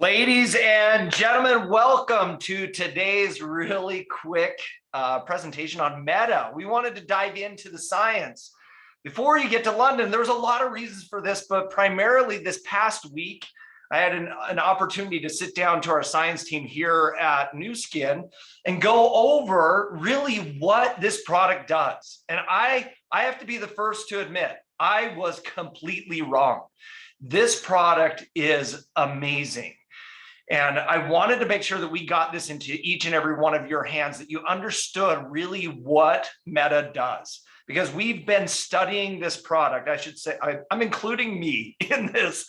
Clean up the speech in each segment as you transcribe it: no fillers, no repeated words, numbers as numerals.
Ladies and gentlemen, welcome to today's really quick presentation on Meta. We wanted to dive into the science. Before you get to London, there was a lot of reasons for this, but primarily this past week, I had an opportunity to sit down to our science team here at Nu Skin and go over really what this product does. And I have to be the first to admit, I was completely wrong. This product is amazing. And I wanted to make sure that we got this into each and every one of your hands, that you understood really what Meta does. Because we've been studying this product, I should say, I'm including me in this.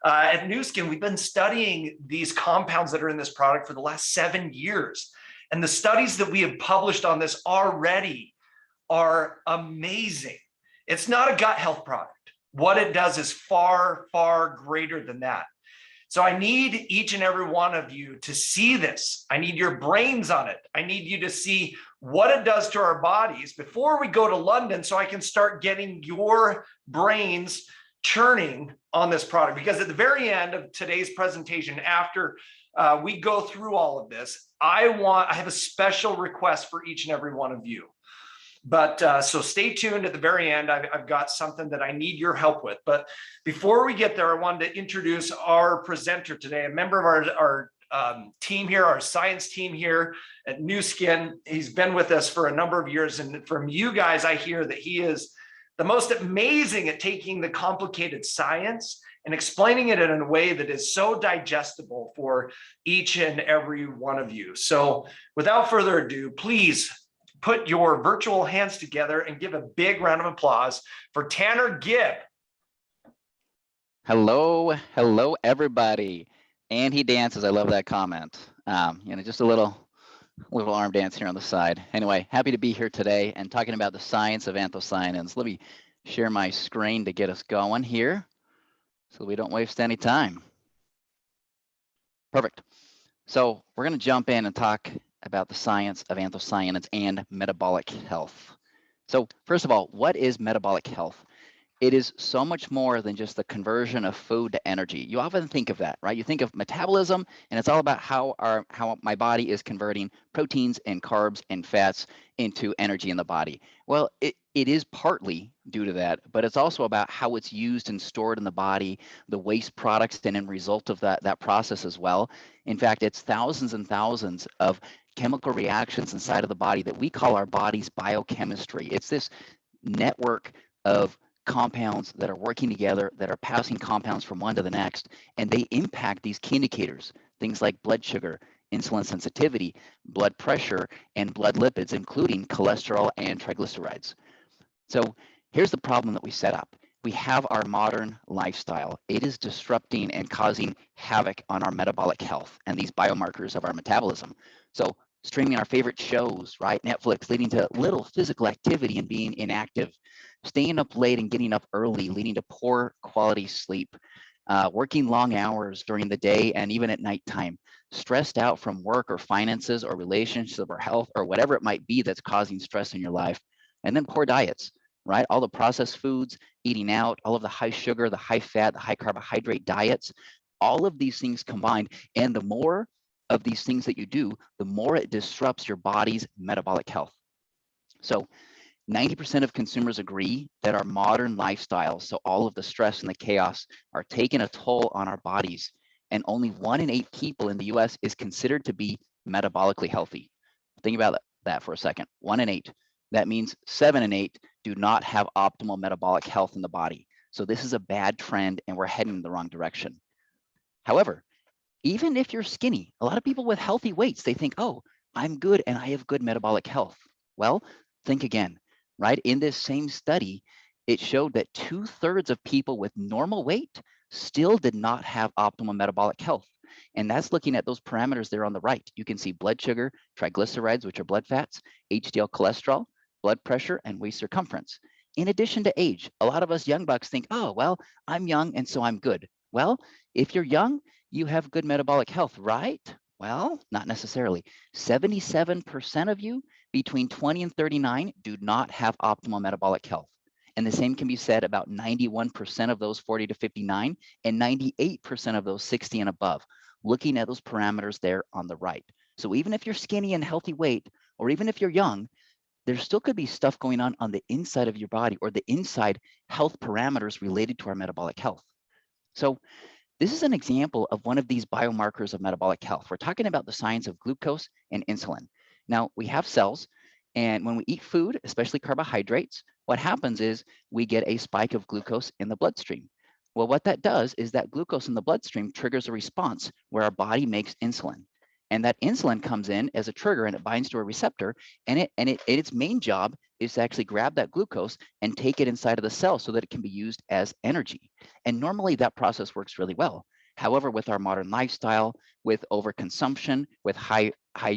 At Nu Skin, we've been studying these compounds that are in this product for the last 7 years. And the studies that we have published on this already are amazing. It's not a gut health product. What it does is far, far greater than that. So I need each and every one of you to see this. I need your brains on it. I need you to see what it does to our bodies before we go to London, so I can start getting your brains churning on this product. Because at the very end of today's presentation, after we go through all of this, I have a special request for each and every one of you. But so stay tuned at the very end. I've got something that I need your help with. But before we get there, I wanted to introduce our presenter today, a member of our team here, our science team here at Nu Skin. He's been with us for a number of years. And from you guys, I hear that he is the most amazing at taking the complicated science and explaining it in a way that is so digestible for each and every one of you. So without further ado, please put your virtual hands together and give a big round of applause for Tanner Gibb. Hello, everybody. And he dances. I love that comment. Just a little arm dance here on the side. Anyway, happy to be here today and talking about the science of anthocyanins. Let me share my screen to get us going here so we don't waste any time. Perfect. So we're going to jump in and talk about the science of anthocyanins and metabolic health. So first of all, what is metabolic health? It is so much more than just the conversion of food to energy. You often think of that, right? You think of metabolism, and it's all about how my body is converting proteins and carbs and fats into energy in the body. Well, it is partly due to that, but it's also about how it's used and stored in the body, the waste products, and in result of that process as well. In fact, it's thousands and thousands of chemical reactions inside of the body that we call our body's biochemistry. It's this network of compounds that are working together, that are passing compounds from one to the next, and they impact these key indicators, things like blood sugar, insulin sensitivity, blood pressure, and blood lipids, including cholesterol and triglycerides. So here's the problem that we set up. We have our modern lifestyle. It is disrupting and causing havoc on our metabolic health and these biomarkers of our metabolism. So streaming our favorite shows, right? Netflix, leading to little physical activity and being inactive, staying up late and getting up early, leading to poor quality sleep, working long hours during the day and even at nighttime, stressed out from work or finances or relationships or health or whatever it might be that's causing stress in your life, and then poor diets, right? All the processed foods, eating out, all of the high sugar, the high fat, the high carbohydrate diets, all of these things combined. And the more of these things that you do, the more it disrupts your body's metabolic health. So 90% of consumers agree that our modern lifestyles, so all of the stress and the chaos, are taking a toll on our bodies. And only 1 in 8 people in the US is considered to be metabolically healthy. Think about that for a second. 1 in 8. That means 7 in 8 do not have optimal metabolic health in the body. So this is a bad trend and we're heading in the wrong direction. However, even if you're skinny, a lot of people with healthy weights, they think, oh, I'm good and I have good metabolic health. Well, think again, right? In this same study, it showed that 2/3 of people with normal weight still did not have optimal metabolic health. And that's looking at those parameters there on the right. You can see blood sugar, triglycerides, which are blood fats, HDL cholesterol, blood pressure, and waist circumference. In addition to age, a lot of us young bucks think, oh, well, I'm young and so I'm good. Well, if you're young, you have good metabolic health, right? Well, not necessarily. 77% of you between 20 and 39 do not have optimal metabolic health. And the same can be said about 91% of those 40 to 59 and 98% of those 60 and above. looking at those parameters there on the right. So even if you're skinny and healthy weight, or even if you're young, there still could be stuff going on the inside of your body or the inside health parameters related to our metabolic health. So this is an example of one of these biomarkers of metabolic health. We're talking about the science of glucose and insulin. Now, we have cells, and when we eat food, especially carbohydrates, what happens is we get a spike of glucose in the bloodstream. Well, what that does is that glucose in the bloodstream triggers a response where our body makes insulin. And that insulin comes in as a trigger and it binds to a receptor, and its main job is to actually grab that glucose and take it inside of the cell so that it can be used as energy. And normally that process works really well. However, with our modern lifestyle, with overconsumption, with high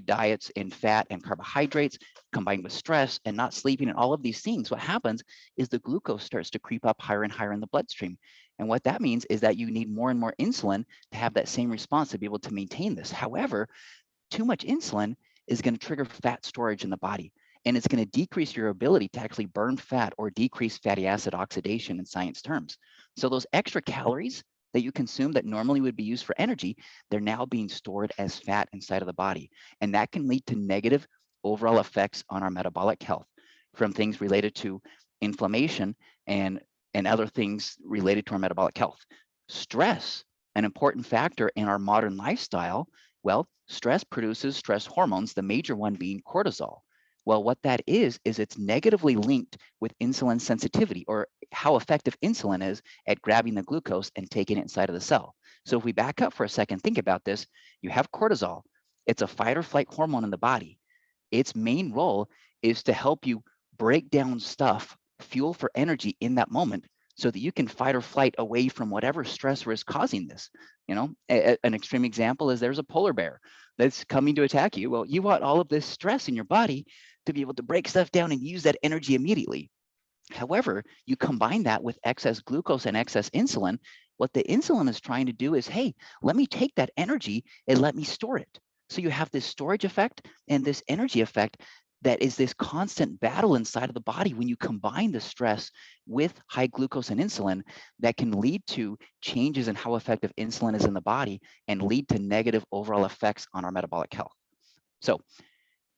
diets in fat and carbohydrates, combined with stress and not sleeping and all of these things, what happens is the glucose starts to creep up higher and higher in the bloodstream. And what that means is that you need more and more insulin to have that same response to be able to maintain this. However, too much insulin is going to trigger fat storage in the body, and it's going to decrease your ability to actually burn fat or decrease fatty acid oxidation in science terms. So those extra calories that you consume that normally would be used for energy, they're now being stored as fat inside of the body. And that can lead to negative overall effects on our metabolic health, from things related to inflammation and other things related to our metabolic health. Stress, an important factor in our modern lifestyle. Well, stress produces stress hormones, the major one being cortisol. Well, what that is it's negatively linked with insulin sensitivity, or how effective insulin is at grabbing the glucose and taking it inside of the cell. So if we back up for a second, think about this. You have cortisol. It's a fight or flight hormone in the body. Its main role is to help you break down stuff, fuel for energy in that moment, so that you can fight or flight away from whatever stressor is causing this. You know, an extreme example is there's a polar bear that's coming to attack you. Well, you want all of this stress in your body to be able to break stuff down and use that energy immediately. However, you combine that with excess glucose and excess insulin. What the insulin is trying to do is, hey, let me take that energy and let me store it. So you have this storage effect and this energy effect that is this constant battle inside of the body when you combine the stress with high glucose and insulin that can lead to changes in how effective insulin is in the body and lead to negative overall effects on our metabolic health. So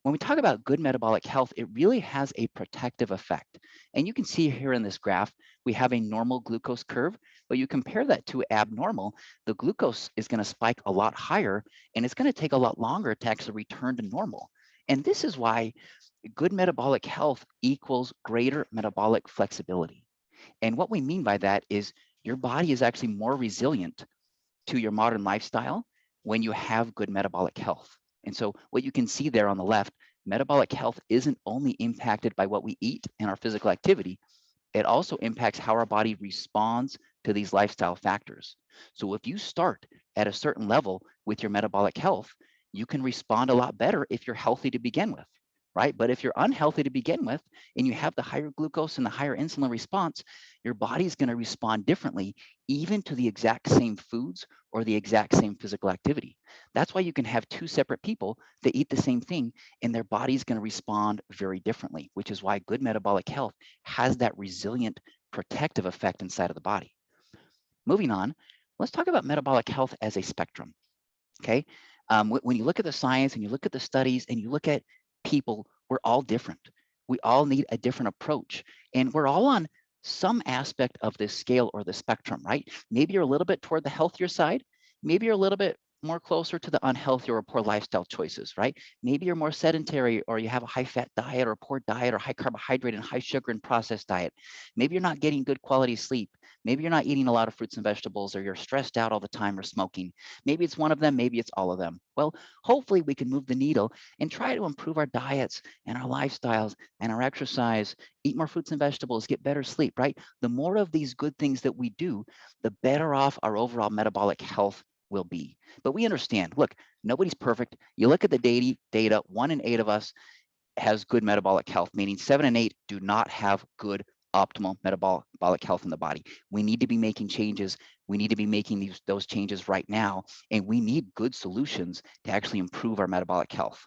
when we talk about good metabolic health, it really has a protective effect. And you can see here in this graph, we have a normal glucose curve, but you compare that to abnormal, the glucose is going to spike a lot higher, and it's going to take a lot longer to actually return to normal. And this is why good metabolic health equals greater metabolic flexibility. And what we mean by that is your body is actually more resilient to your modern lifestyle when you have good metabolic health. And so what you can see there on the left, metabolic health isn't only impacted by what we eat and our physical activity, it also impacts how our body responds to these lifestyle factors. So if you start at a certain level with your metabolic health, you can respond a lot better if you're healthy to begin with, right? But if you're unhealthy to begin with and you have the higher glucose and the higher insulin response, your body's going to respond differently, even to the exact same foods or the exact same physical activity. That's why you can have two separate people that eat the same thing and their body's going to respond very differently, which is why good metabolic health has that resilient protective effect inside of the body. Moving on, let's talk about metabolic health as a spectrum, okay? When you look at the science and you look at the studies and you look at people, we're all different. We all need a different approach, and we're all on some aspect of this scale or the spectrum, right? Maybe you're a little bit toward the healthier side. Maybe you're a little bit more closer to the unhealthy or poor lifestyle choices, right? Maybe you're more sedentary, or you have a high fat diet or a poor diet or high carbohydrate and high sugar and processed diet. Maybe you're not getting good quality sleep. Maybe you're not eating a lot of fruits and vegetables, or you're stressed out all the time or smoking. Maybe it's one of them, maybe it's all of them. Well, hopefully we can move the needle and try to improve our diets and our lifestyles and our exercise, eat more fruits and vegetables, get better sleep, right? The more of these good things that we do, the better off our overall metabolic health will be. But we understand, look, nobody's perfect. You look at the data, 1 in 8 of us has good metabolic health, meaning 7 in 8 do not have good optimal metabolic health in the body. We need to be making changes. We need to be making those changes right now, and we need good solutions to actually improve our metabolic health.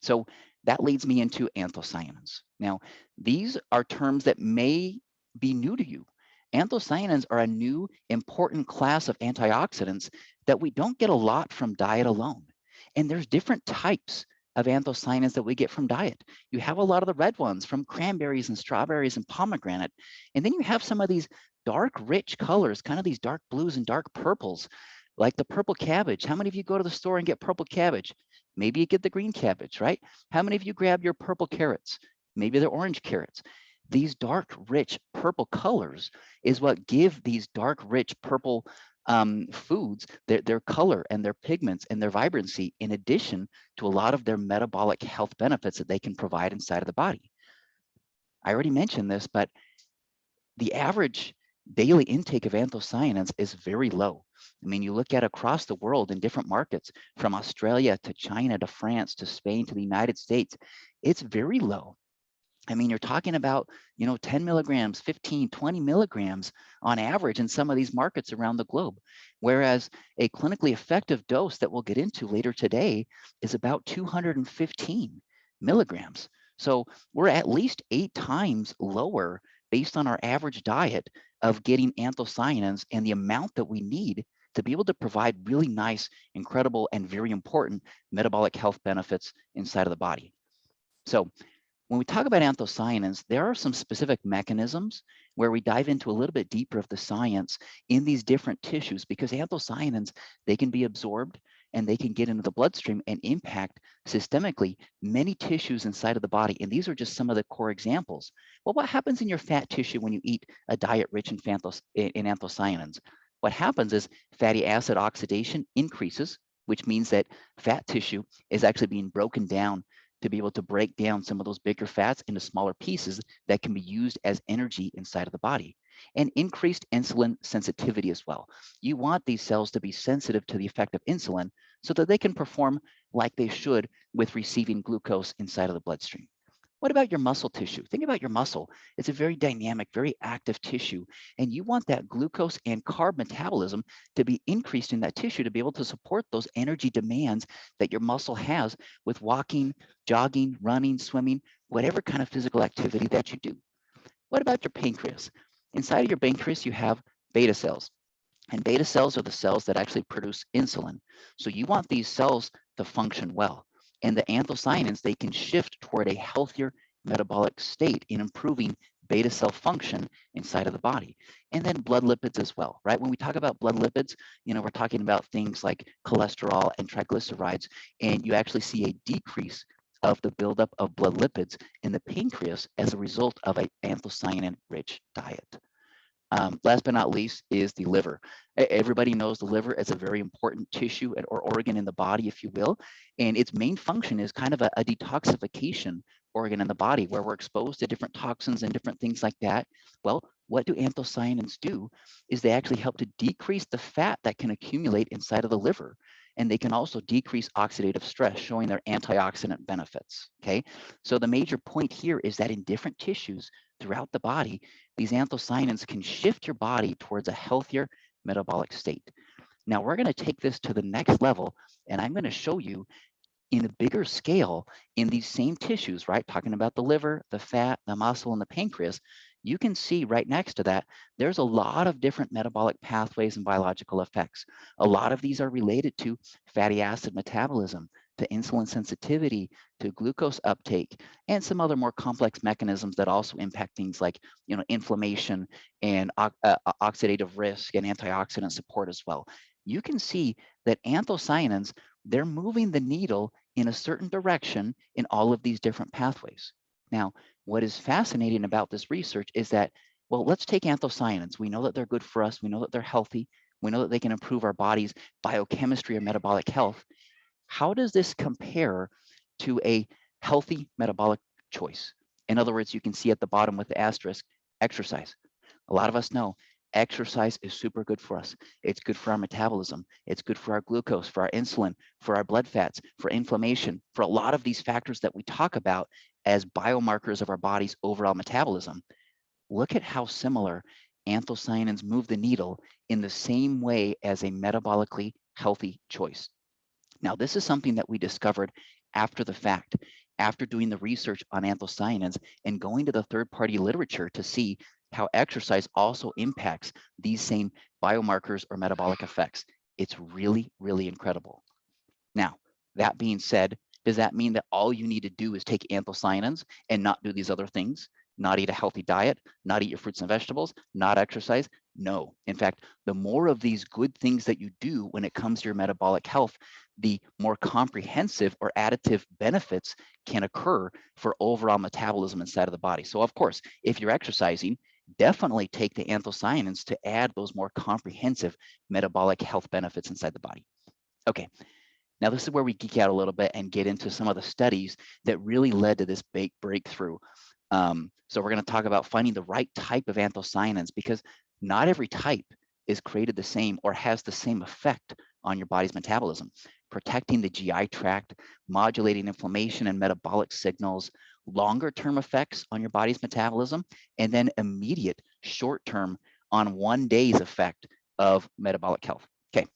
So that leads me into anthocyanins. Now, these are terms that may be new to you. Anthocyanins are a new important class of antioxidants that we don't get a lot from diet alone. And there's different types of anthocyanins that we get from diet. You have a lot of the red ones from cranberries and strawberries and pomegranate. And then you have some of these dark, rich colors, kind of these dark blues and dark purples, like the purple cabbage. How many of you go to the store and get purple cabbage? Maybe you get the green cabbage, right? How many of you grab your purple carrots? Maybe they're orange carrots. These dark, rich purple colors is what give these dark, rich purple foods their color and their pigments and their vibrancy, in addition to a lot of their metabolic health benefits that they can provide inside of the body. I already mentioned this, but the average daily intake of anthocyanins is very low. I mean, you look at across the world in different markets, from Australia to China to France to Spain to the United States, it's very low. I mean, you're talking about, 10 milligrams, 15, 20 milligrams on average in some of these markets around the globe. Whereas a clinically effective dose that we'll get into later today is about 215 milligrams. So we're at least 8 times lower based on our average diet of getting anthocyanins and the amount that we need to be able to provide really nice, incredible, and very important metabolic health benefits inside of the body. So when we talk about anthocyanins, there are some specific mechanisms where we dive into a little bit deeper of the science in these different tissues, because anthocyanins, they can be absorbed and they can get into the bloodstream and impact systemically many tissues inside of the body. And these are just some of the core examples. Well, what happens in your fat tissue when you eat a diet rich in anthocyanins? What happens is fatty acid oxidation increases, which means that fat tissue is actually being broken down to be able to break down some of those bigger fats into smaller pieces that can be used as energy inside of the body. And increased insulin sensitivity as well. You want these cells to be sensitive to the effect of insulin so that they can perform like they should with receiving glucose inside of the bloodstream. What about your muscle tissue? Think about your muscle. It's a very dynamic, very active tissue, and you want that glucose and carb metabolism to be increased in that tissue to be able to support those energy demands that your muscle has with walking, jogging, running, swimming, whatever kind of physical activity that you do. What about your pancreas? Inside of your pancreas, you have beta cells. And beta cells are the cells that actually produce insulin. So you want these cells to function well. And the anthocyanins, they can shift toward a healthier metabolic state in improving beta cell function inside of the body. And then blood lipids as well, right? When we talk about blood lipids, we're talking about things like cholesterol and triglycerides, and you actually see a decrease of the buildup of blood lipids in the pancreas as a result of an anthocyanin-rich diet. Last but not least is the liver. Everybody knows the liver is a very important tissue or organ in the body, if you will, and its main function is kind of a detoxification organ in the body where we're exposed to different toxins and different things like that. Well, what do anthocyanins do is they actually help to decrease the fat that can accumulate inside of the liver, and they can also decrease oxidative stress, showing their antioxidant benefits, okay? So the major point here is that in different tissues throughout the body, these anthocyanins can shift your body towards a healthier metabolic state. Now we're going to take this to the next level, and I'm going to show you in a bigger scale in these same tissues, right? Talking about the liver, the fat, the muscle, and the pancreas, you can see right next to that, there's a lot of different metabolic pathways and biological effects. A lot of these are related to fatty acid metabolism, to insulin sensitivity, to glucose uptake, and some other more complex mechanisms that also impact things like, inflammation and oxidative risk and antioxidant support as well. You can see that anthocyanins, they're moving the needle in a certain direction in all of these different pathways. Now, what is fascinating about this research is that, well, let's take anthocyanins. We know that they're good for us. We know that they're healthy. We know that they can improve our body's biochemistry or metabolic health. How does this compare to a healthy metabolic choice? In other words, you can see at the bottom with the asterisk, exercise. A lot of us know exercise is super good for us. It's good for our metabolism. It's good for our glucose, for our insulin, for our blood fats, for inflammation, for a lot of these factors that we talk about as biomarkers of our body's overall metabolism. Look at how similar anthocyanins move the needle in the same way as a metabolically healthy choice. Now, this is something that we discovered after the fact, after doing the research on anthocyanins and going to the third-party literature to see how exercise also impacts these same biomarkers or metabolic effects. It's really, really incredible. Now, that being said, does that mean that all you need to do is take anthocyanins and not do these other things? Not eat a healthy diet, not eat your fruits and vegetables, not exercise? No. In fact, the more of these good things that you do when it comes to your metabolic health, the more comprehensive or additive benefits can occur for overall metabolism inside of the body. So of course, if you're exercising, definitely take the anthocyanins to add those more comprehensive metabolic health benefits inside the body. Okay, now this is where we geek out a little bit and get into some of the studies that really led to this big breakthrough. So we're going to talk about finding the right type of anthocyanins, because not every type is created the same or has the same effect on your body's metabolism. Protecting the GI tract, modulating inflammation and metabolic signals, longer term effects on your body's metabolism, and then immediate short term on 1 day's effect of metabolic health. Okay,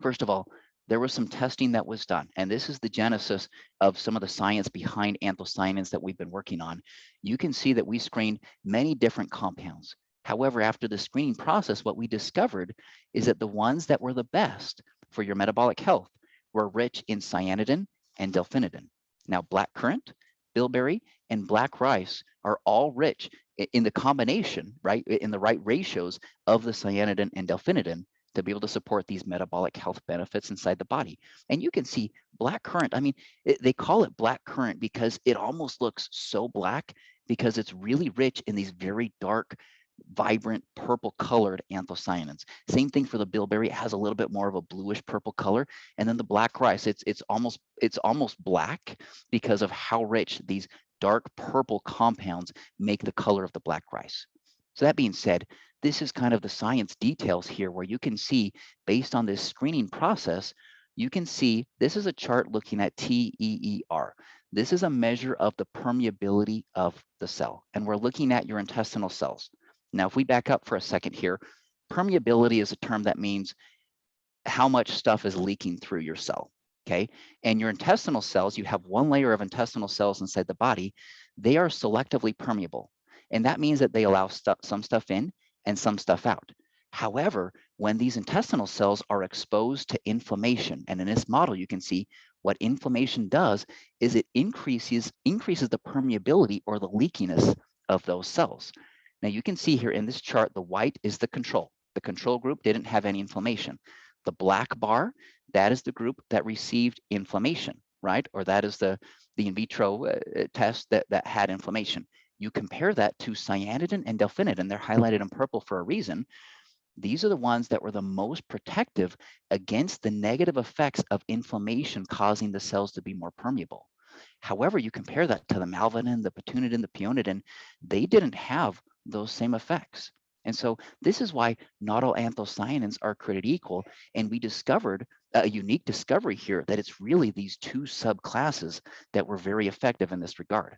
first of all, there was some testing that was done, and this is the genesis of some of the science behind anthocyanins that we've been working on. You can see that we screened many different compounds. However, after the screening process, what we discovered is that the ones that were the best for your metabolic health were rich in cyanidin and delphinidin. Now, blackcurrant, bilberry, and black rice are all rich in the combination, right, in the right ratios of the cyanidin and delphinidin to be able to support these metabolic health benefits inside the body. And you can see black currant. I mean, they call it black currant because it almost looks so black because it's really rich in these very dark, vibrant purple colored anthocyanins. Same thing for the bilberry. It has a little bit more of a bluish purple color. And then the black rice, it's almost black because of how rich these dark purple compounds make the color of the black rice. So that being said, this is kind of the science details here where you can see, based on this screening process, you can see this is a chart looking at TEER. This is a measure of the permeability of the cell, and we're looking at your intestinal cells. Now, if we back up for a second here, permeability is a term that means how much stuff is leaking through your cell, okay? And your intestinal cells, you have one layer of intestinal cells inside the body. They are selectively permeable. And that means that they allow some stuff in and some stuff out. However, when these intestinal cells are exposed to inflammation, and in this model, you can see what inflammation does is it increases the permeability or the leakiness of those cells. Now you can see here in this chart, the white is the control. The control group didn't have any inflammation. The black bar, that is the group that received inflammation, right? Or that is the in vitro test that had inflammation. You compare that to cyanidin and delphinidin, they're highlighted in purple for a reason. These are the ones that were the most protective against the negative effects of inflammation causing the cells to be more permeable. However, you compare that to the malvidin, the pituitidin, the peonidin, they didn't have those same effects. And so this is why not all anthocyanins are created equal. And we discovered a unique discovery here that it's really these two subclasses that were very effective in this regard.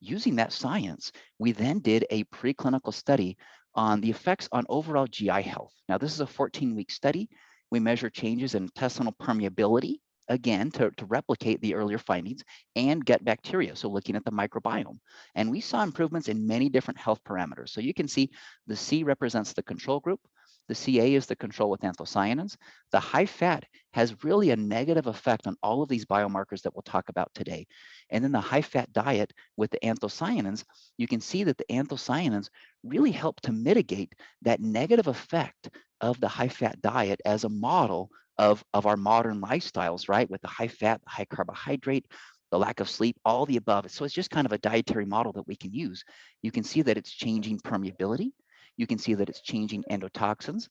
Using that science, we then did a preclinical study on the effects on overall GI health. Now, this is a 14-week study. We measure changes in intestinal permeability, again, to replicate the earlier findings, and gut bacteria, so looking at the microbiome. And we saw improvements in many different health parameters. So you can see the C represents the control group. The CA is the control with anthocyanins. The high fat has really a negative effect on all of these biomarkers that we'll talk about today. And then the high fat diet with the anthocyanins, you can see that the anthocyanins really help to mitigate that negative effect of the high fat diet as a model of our modern lifestyles, right? With the high fat, the high carbohydrate, the lack of sleep, all the above. So it's just kind of a dietary model that we can use. You can see that it's changing permeability. You can see that it's changing endotoxins.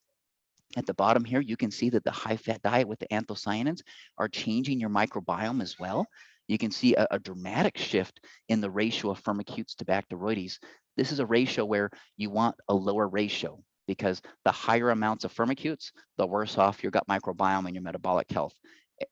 At the bottom here, you can see that the high fat diet with the anthocyanins are changing your microbiome as well. You can see a dramatic shift in the ratio of firmicutes to Bacteroides. This is a ratio where you want a lower ratio, because the higher amounts of firmicutes, the worse off your gut microbiome and your metabolic health.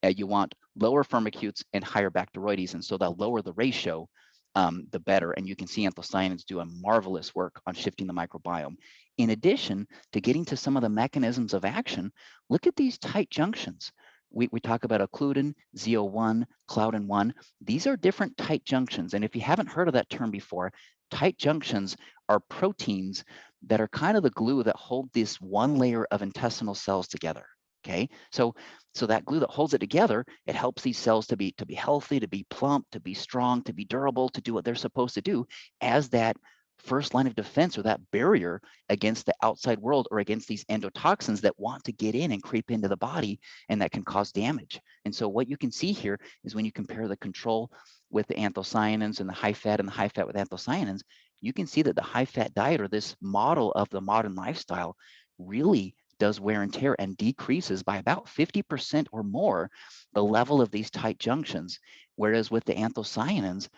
You want lower firmicutes and higher Bacteroides, and so the lower the ratio, the better. And you can see anthocyanins do a marvelous work on shifting the microbiome. In addition to getting to some of the mechanisms of action, look at these tight junctions. We talk about occludin, ZO1, claudin 1. These are different tight junctions. And if you haven't heard of that term before, tight junctions are proteins that are kind of the glue that hold this one layer of intestinal cells together. Okay, so that glue that holds it together, it helps these cells to be healthy, to be plump, to be strong, to be durable, to do what they're supposed to do as that first line of defense or that barrier against the outside world or against these endotoxins that want to get in and creep into the body and that can cause damage. And so what you can see here is when you compare the control with the anthocyanins and the high fat with anthocyanins, you can see that the high fat diet or this model of the modern lifestyle really does wear and tear and decreases by about 50% or more the level of these tight junctions. Whereas with the anthocyanins,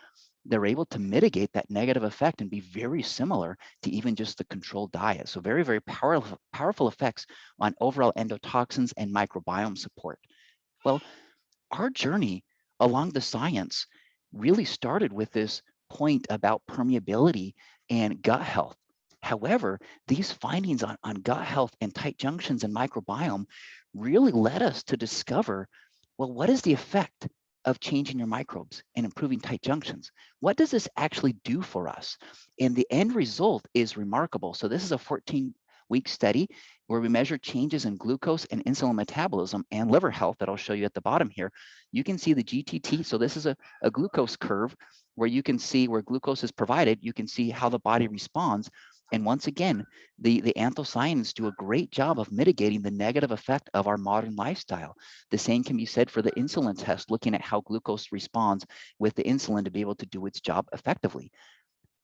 they're able to mitigate that negative effect and be very similar to even just the controlled diet. So very, very powerful effects on overall endotoxins and microbiome support. Well, our journey along the science really started with this point about permeability and gut health. However, these findings on gut health and tight junctions and microbiome really led us to discover, well, what is the effect of changing your microbes and improving tight junctions? What does this actually do for us? And the end result is remarkable. So this is a 14-week study where we measure changes in glucose and insulin metabolism and liver health that I'll show you at the bottom here. You can see the GTT. So this is a glucose curve where you can see where glucose is provided. You can see how the body responds. And once again, the anthocyanins do a great job of mitigating the negative effect of our modern lifestyle. The same can be said for the insulin test, looking at how glucose responds with the insulin to be able to do its job effectively.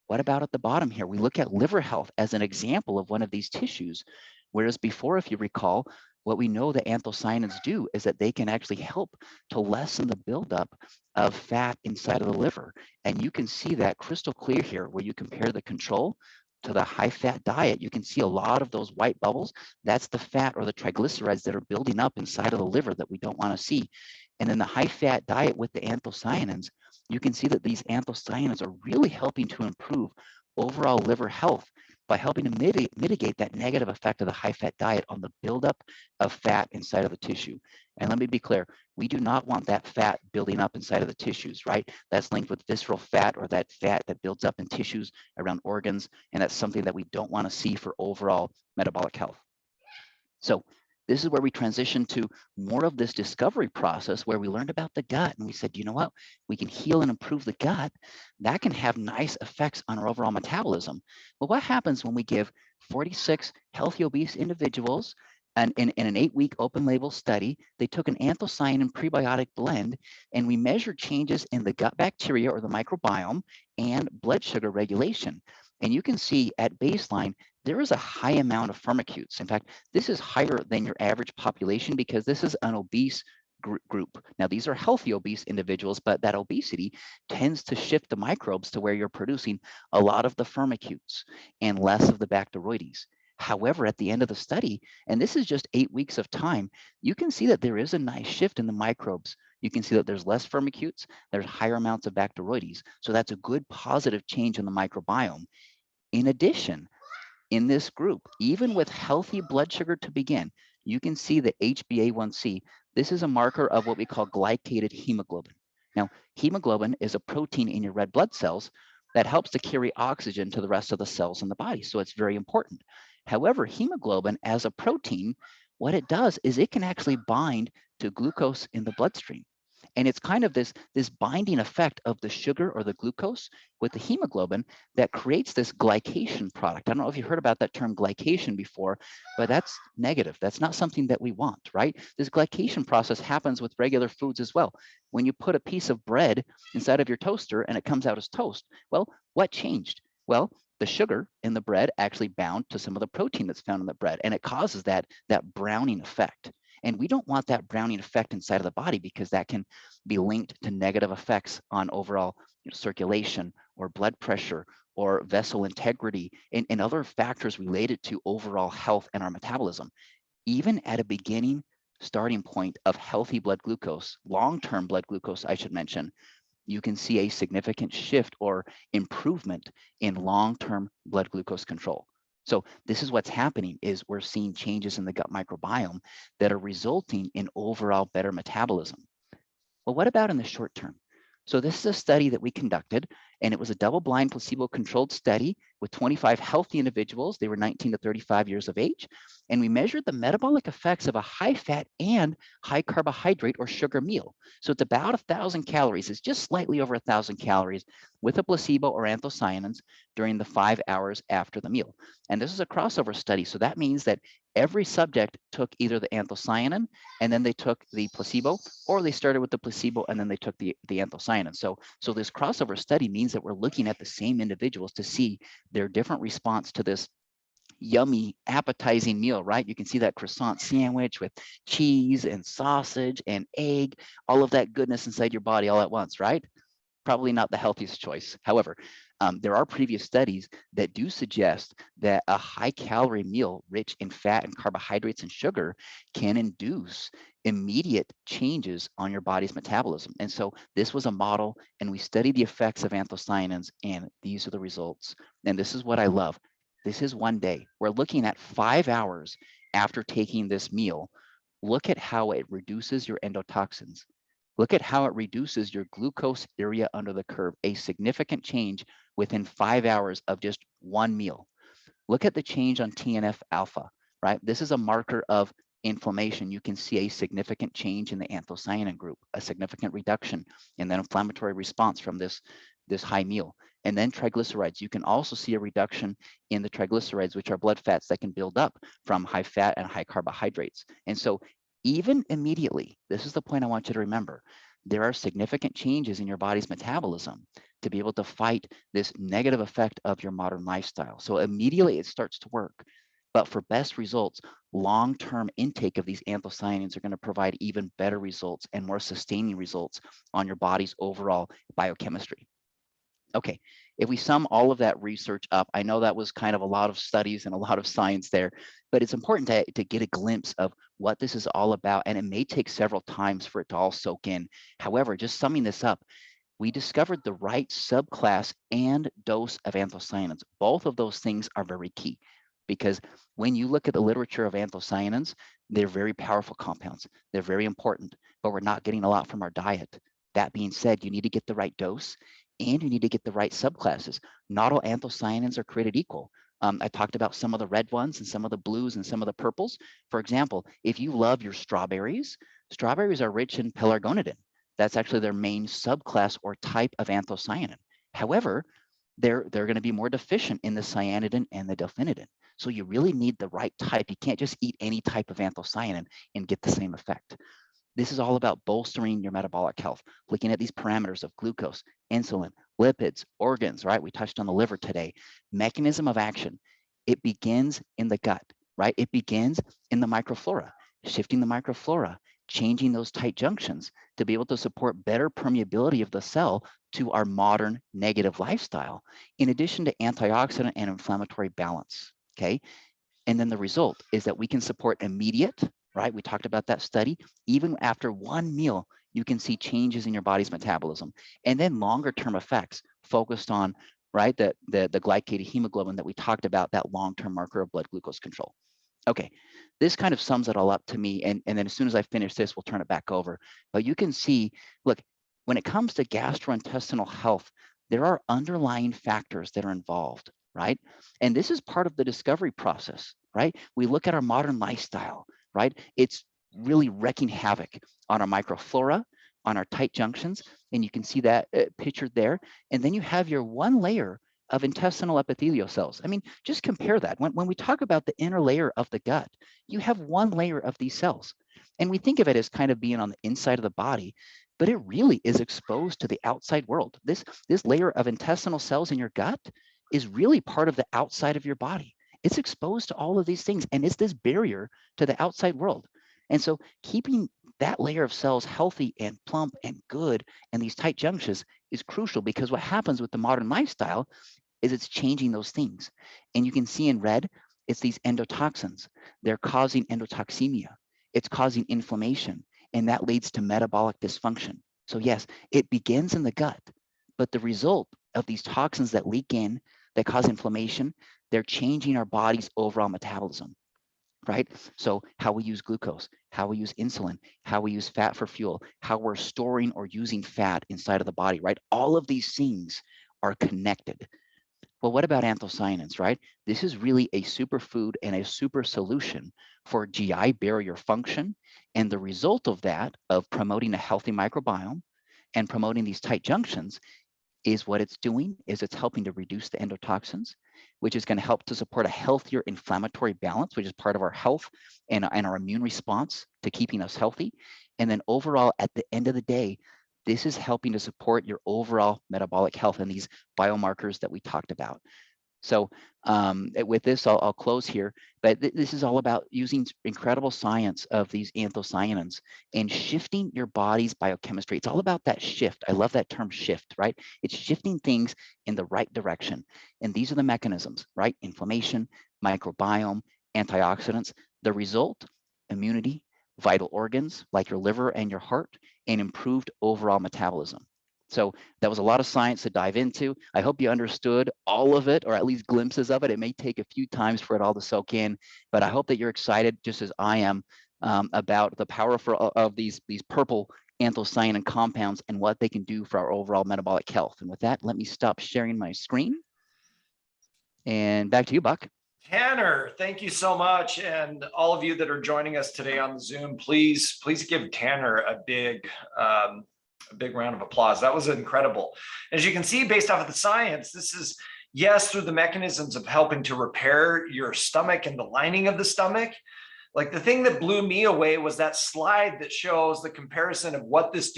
What about at the bottom here? We look at liver health as an example of one of these tissues, whereas before, if you recall, what we know that anthocyanins do is that they can actually help to lessen the buildup of fat inside of the liver. And you can see that crystal clear here where you compare the control to the high fat diet. You can see a lot of those white bubbles. That's the fat or the triglycerides that are building up inside of the liver that we don't want to see. And then the high fat diet with the anthocyanins, you can see that these anthocyanins are really helping to improve overall liver health by helping to mitigate that negative effect of the high fat diet on the buildup of fat inside of the tissue. And let me be clear, we do not want that fat building up inside of the tissues, right? That's linked with visceral fat or that fat that builds up in tissues around organs. And that's something that we don't want to see for overall metabolic health. So this is where we transition to more of this discovery process where we learned about the gut and we said, you know what, we can heal and improve the gut. That can have nice effects on our overall metabolism. Well, what happens when we give 46 healthy obese individuals and in an 8-week open label study, they took an anthocyanin prebiotic blend and we measured changes in the gut bacteria or the microbiome and blood sugar regulation. And you can see at baseline, there is a high amount of firmicutes. In fact, this is higher than your average population because this is an obese group. Now, these are healthy obese individuals, but that obesity tends to shift the microbes to where you're producing a lot of the firmicutes and less of the Bacteroides. However, at the end of the study, and this is just 8 weeks of time, you can see that there is a nice shift in the microbes. You can see that there's less firmicutes, there's higher amounts of Bacteroides. So that's a good positive change in the microbiome. In addition, in this group, even with healthy blood sugar to begin, you can see the HbA1c. This is a marker of what we call glycated hemoglobin. Now, hemoglobin is a protein in your red blood cells that helps to carry oxygen to the rest of the cells in the body. So it's very important. However, hemoglobin as a protein, what it does is it can actually bind to glucose in the bloodstream. And it's kind of this binding effect of the sugar or the glucose with the hemoglobin that creates this glycation product. I don't know if you heard about that term glycation before, but that's negative. That's not something that we want, right? This glycation process happens with regular foods as well. When you put a piece of bread inside of your toaster and it comes out as toast, well, what changed? Well, the sugar in the bread actually bound to some of the protein that's found in the bread, and it causes that browning effect. And we don't want that browning effect inside of the body because that can be linked to negative effects on overall circulation or blood pressure or vessel integrity and other factors related to overall health and our metabolism. Even at a beginning starting point of healthy blood glucose, long-term blood glucose, I should mention, you can see a significant shift or improvement in long-term blood glucose control. So this is what's happening is we're seeing changes in the gut microbiome that are resulting in overall better metabolism. Well, what about in the short term? So this is a study that we conducted, And it was a double-blind placebo-controlled study with 25 healthy individuals. They were 19 to 35 years of age. And we measured the metabolic effects of a high-fat and high carbohydrate or sugar meal. So it's about 1,000 calories. It's just slightly over 1,000 calories with a placebo or anthocyanins during the 5 hours after the meal. And this is a crossover study. So that means that every subject took either the anthocyanin and then they took the placebo, or they started with the placebo and then they took the anthocyanin. So this crossover study means that we're looking at the same individuals to see their different response to this yummy, appetizing meal, right? You can see that croissant sandwich with cheese and sausage and egg, all of that goodness inside your body all at once, right? Probably not the healthiest choice. However, there are previous studies that do suggest that a high calorie meal rich in fat and carbohydrates and sugar can induce immediate changes on your body's metabolism. And so this was a model, and we studied the effects of anthocyanins, and these are the results. And this is what I love. This is one day. We're looking at 5 hours after taking this meal. Look at how it reduces your endotoxins. Look at how it reduces your glucose area under the curve, a significant change within 5 hours of just one meal. Look at the change on TNF alpha, right? This is a marker of inflammation. You can see a significant change in the anthocyanin group, a significant reduction in that inflammatory response from this high meal. And then triglycerides. You can also see a reduction in the triglycerides, which are blood fats that can build up from high fat and high carbohydrates. And so even immediately, this is the point I want you to remember, there are significant changes in your body's metabolism to be able to fight this negative effect of your modern lifestyle. So immediately it starts to work. But for best results, long-term intake of these anthocyanins are going to provide even better results and more sustaining results on your body's overall biochemistry. Okay, if we sum all of that research up, I know that was kind of a lot of studies and a lot of science there, but it's important to get a glimpse of what this is all about, and it may take several times for it to all soak in. However, just summing this up, we discovered the right subclass and dose of anthocyanins. Both of those things are very key, because when you look at the literature of anthocyanins, they're very powerful compounds. They're very important, but we're not getting a lot from our diet. That being said, you need to get the right dose, and you need to get the right subclasses. Not all anthocyanins are created equal. I talked about some of the red ones and some of the blues and some of the purples. For example, if you love your strawberries, strawberries are rich in pelargonidin. That's actually their main subclass or type of anthocyanin. However, they're going to be more deficient in the cyanidin and the delphinidin. So you really need the right type. You can't just eat any type of anthocyanin and get the same effect. This is all about bolstering your metabolic health, looking at these parameters of glucose, insulin, lipids, organs, right? We touched on the liver today. Mechanism of action. It begins in the gut, right? It begins in the microflora, shifting the microflora, changing those tight junctions to be able to support better permeability of the cell to our modern negative lifestyle, in addition to antioxidant and inflammatory balance, okay? And then the result is that we can support immediate, right? We talked about that study. Even after one meal, you can see changes in your body's metabolism. And then longer term effects focused on, right, the glycated hemoglobin that we talked about, that long-term marker of blood glucose control. Okay, this kind of sums it all up to me. And then as soon as I finish this, we'll turn it back over. But you can see, look, when it comes to gastrointestinal health, there are underlying factors that are involved, right? And this is part of the discovery process, right? We look at our modern lifestyle, right? It's really wreaking havoc on our microflora, on our tight junctions, and you can see that pictured there. And then you have your one layer of intestinal epithelial cells. I mean, just compare that. When we talk about the inner layer of the gut, you have one layer of these cells. And we think of it as kind of being on the inside of the body, but it really is exposed to the outside world. This layer of intestinal cells in your gut is really part of the outside of your body. It's exposed to all of these things, and it's this barrier to the outside world. And so keeping that layer of cells healthy and plump and good and these tight junctions is crucial, because what happens with the modern lifestyle is it's changing those things. And you can see in red, it's these endotoxins. They're causing endotoxemia. It's causing inflammation, and that leads to metabolic dysfunction. So yes, it begins in the gut, but the result of these toxins that leak in, that cause inflammation, they're changing our body's overall metabolism, right? So how we use glucose, how we use insulin, how we use fat for fuel, how we're storing or using fat inside of the body, right? All of these things are connected. Well, what about anthocyanins, right? This is really a superfood and a super solution for GI barrier function. And the result of that, of promoting a healthy microbiome and promoting these tight junctions, is what it's doing is it's helping to reduce the endotoxins, which is going to help to support a healthier inflammatory balance, which is part of our health and our immune response to keeping us healthy. And then overall, at the end of the day, this is helping to support your overall metabolic health and these biomarkers that we talked about. So with this, I'll close here, but this is all about using incredible science of these anthocyanins and shifting your body's biochemistry. It's all about that shift. I love that term shift, right? It's shifting things in the right direction. And these are the mechanisms, right? Inflammation, microbiome, antioxidants. The result, immunity, vital organs like your liver and your heart, and improved overall metabolism. So that was a lot of science to dive into. I hope you understood all of it, or at least glimpses of it. It may take a few times for it all to soak in, but I hope that you're excited, just as I am, about the power of these purple anthocyanin compounds and what they can do for our overall metabolic health. And with that, let me stop sharing my screen. And back to you, Buck. Tanner, thank you so much. And all of you that are joining us today on the Zoom, please give Tanner a big round of applause. That was incredible. As you can see, based off of the science, this is, yes, through the mechanisms of helping to repair your stomach and the lining of the stomach. Like, the thing that blew me away was that slide that shows the comparison of what this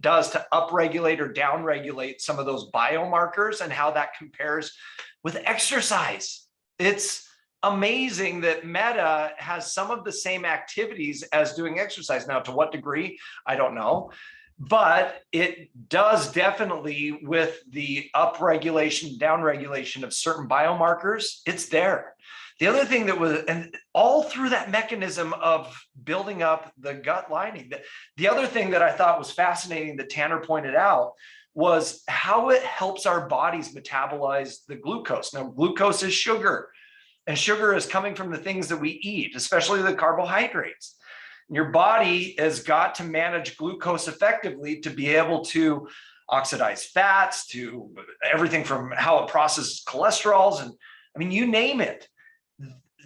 does to upregulate or downregulate some of those biomarkers and how that compares with exercise. It's amazing that Meta has some of the same activities as doing exercise. Now, to what degree, I don't know. But it does definitely, with the upregulation, downregulation of certain biomarkers, it's there. The other thing that was, and all through that mechanism of building up the gut lining, the other thing that I thought was fascinating that Tanner pointed out was how it helps our bodies metabolize the glucose. Now, glucose is sugar, and sugar is coming from the things that we eat, especially the carbohydrates. Your body has got to manage glucose effectively to be able to oxidize fats, to everything from how it processes cholesterols, and I mean, you name it.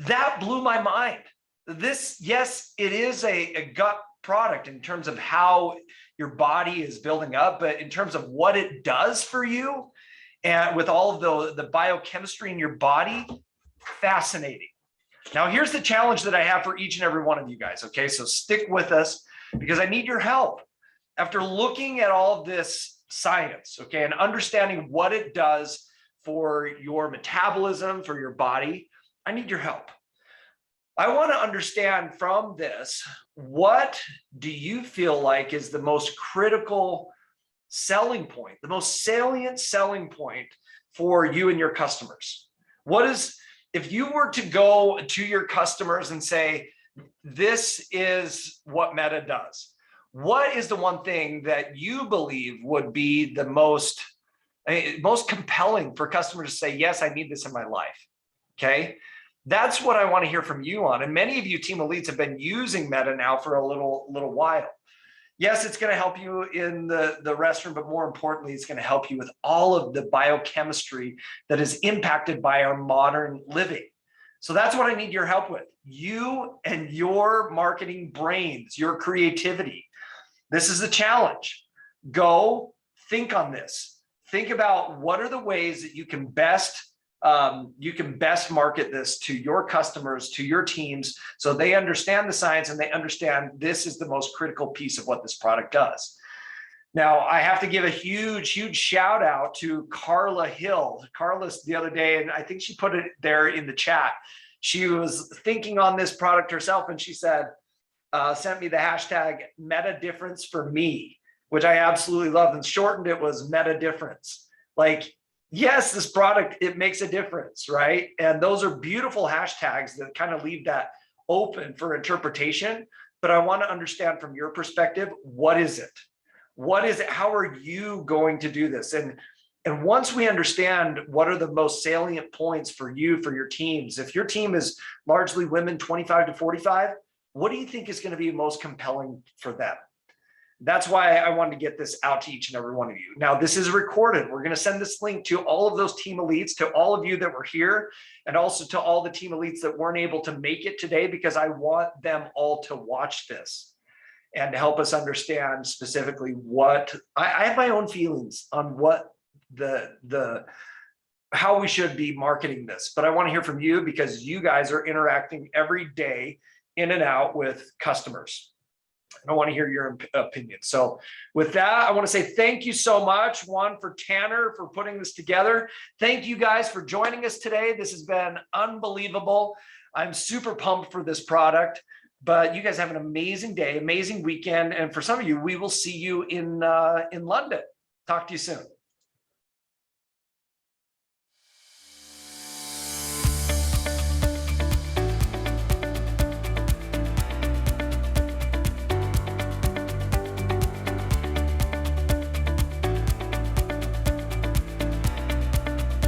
That blew my mind. This, yes, it is a gut product in terms of how your body is building up, but in terms of what it does for you and with all of the biochemistry in your body, fascinating. Now, here's the challenge that I have for each and every one of you guys, okay? So stick with us because I need your help. After looking at all of this science, okay, and understanding what it does for your metabolism, for your body, I need your help. I want to understand from this, what do you feel like is the most critical selling point, the most salient selling point for you and your customers? What is, if you were to go to your customers and say, this is what Meta does, what is the one thing that you believe would be the most compelling for customers to say, yes, I need this in my life? Okay. That's what I want to hear from you on. And many of you team elites have been using Meta now for a little while. Yes, it's going to help you in the restroom, but more importantly, it's going to help you with all of the biochemistry that is impacted by our modern living. So that's what I need your help with. You and your marketing brains, your creativity. This is the challenge. Go think on this. Think about what are the ways that you can best market this to your customers, to your teams, so they understand the science and they understand this is the most critical piece of what this product does. Now, I have to give a huge shout out to Carla Hill. Carla's the other day, and I think she put it there in the chat. She was thinking on this product herself, and she said, sent me the hashtag Meta Difference for me, which I absolutely love, and shortened it was Meta Difference. Like, yes, this product, it makes a difference, right? And those are beautiful hashtags that kind of leave that open for interpretation. But I want to understand from your perspective, what is it? What is it? How are you going to do this? And once we understand what are the most salient points for you, for your teams, if your team is largely women 25 to 45, what do you think is going to be most compelling for them? That's why I wanted to get this out to each and every one of you. Now, this is recorded. We're going to send this link to all of those team elites, to all of you that were here, and also to all the team elites that weren't able to make it today, because I want them all to watch this and to help us understand specifically what I have my own feelings on what how we should be marketing this. But I want to hear from you, because you guys are interacting every day in and out with customers. I want to hear your opinion. So with that, I want to say thank you so much, one, for Tanner for putting this together. Thank you guys for joining us today. This has been unbelievable. I'm super pumped for this product, but you guys have an amazing day, amazing weekend. And for some of you, we will see you in London. Talk to you soon.